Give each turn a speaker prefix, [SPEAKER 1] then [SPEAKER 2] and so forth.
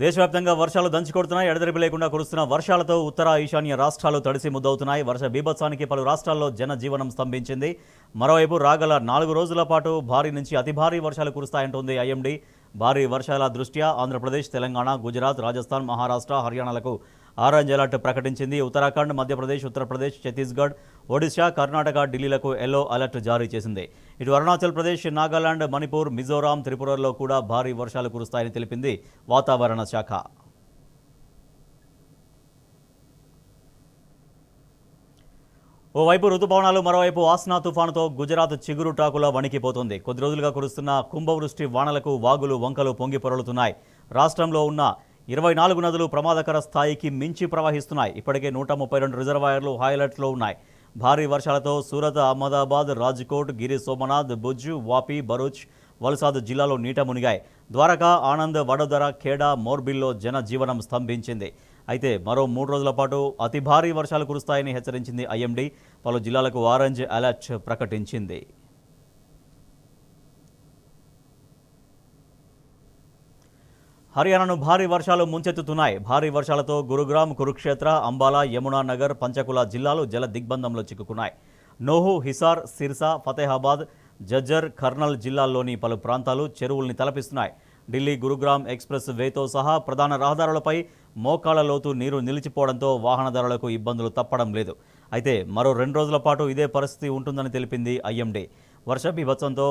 [SPEAKER 1] దేశవ్యాప్తంగా వర్షాలు దంచుకొడుతున్నాయి. ఎడతెరిపి లేకుండా కురుస్తున్న వర్షాలతో ఉత్తర ఈశాన్య రాష్ట్రాలు తడిసి ముద్దవుతున్నాయి. వర్ష బీభత్సానికి పలు రాష్ట్రాల్లో జనజీవనం స్తంభించింది. మరోవైపు రాగల 4 రోజుల పాటు భారీ నుంచి అతి భారీ వర్షాలు కురుస్తాయంటోంది ఐఎండీ. భారీ వర్షాల దృష్ట్యా ఆంధ్రప్రదేశ్, తెలంగాణ, గుజరాత్, రాజస్థాన్, మహారాష్ట్ర, హర్యానాలకు ఆరెంజ్ అలర్ట్ ప్రకటించింది. ఉత్తరాఖండ్, మధ్యప్రదేశ్, ఉత్తరప్రదేశ్, ఛత్తీస్గఢ్, ఒడిశా, కర్ణాటక, ఢిల్లీలకు ఎల్లో అలర్ట్ జారీ చేసింది. ఇటు అరుణాచల్ ప్రదేశ్, నాగాలాండ్, మణిపూర్, మిజోరాం, త్రిపురలో కూడా భారీ వర్షాలు కురుస్తాయని తెలిపింది వాతావరణ శాఖ. ఓవైపు రుతుపవనాలు, మరోవైపు ఆస్నా తుఫానుతో గుజరాత్ చిగురుటాకులా వణికిపోతుంది. కొద్ది రోజులుగా కురుస్తున్న కుంభవృష్టి వానలకు వాగులు, వంకలు పొంగి పొరలుతున్నాయి. రాష్ట్రంలో ఉన్న 24 నదులు ప్రమాదకర స్థాయికి మించి ప్రవహిస్తున్నాయి. ఇప్పటికే 132 రిజర్వాయర్లు హై అలర్ట్లో ఉన్నాయి. భారీ వర్షాలతో సూరత్, అహ్మదాబాద్, రాజ్కోట్, గిరి సోమనాథ్, భుజ్, వాపి, భరూచ్, వల్సాద్ జిల్లాలో నీట మునిగాయి. ద్వారకా, ఆనంద్, వడోదర, ఖేడా, మోర్బిల్లో జనజీవనం స్తంభించింది. అయితే మరో 3 రోజుల పాటు అతి భారీ వర్షాలు కురుస్తాయని హెచ్చరించింది ఐఎండీ. పలు జిల్లాలకు ఆరెంజ్ అలర్ట్ ప్రకటించింది. హర్యానాను భారీ వర్షాలు ముంచెత్తుతున్నాయి. భారీ వర్షాలతో గురుగ్రామ్, కురుక్షేత్ర, అంబాలా, యమునా నగర్, పంచకుల జిల్లాలు జల దిగ్బంధంలో చిక్కుకున్నాయి. నోహు, హిసార్, సిర్సా, ఫతేహాబాద్, జజ్జర్, కర్నల్ జిల్లాల్లోని పలు ప్రాంతాలు చెరువుల్ని తలపిస్తున్నాయి. ఢిల్లీ గురుగ్రామ్ ఎక్స్ప్రెస్ వేతో సహా ప్రధాన రహదారులపై మోకాళ్ల లోతు నీరు నిలిచిపోవడంతో వాహనదారులకు ఇబ్బందులు తప్పడం లేదు. అయితే మరో 2 రోజుల పాటు ఇదే పరిస్థితి ఉంటుందని తెలిపింది ఐఎండీ. వర్ష బీభత్సంతో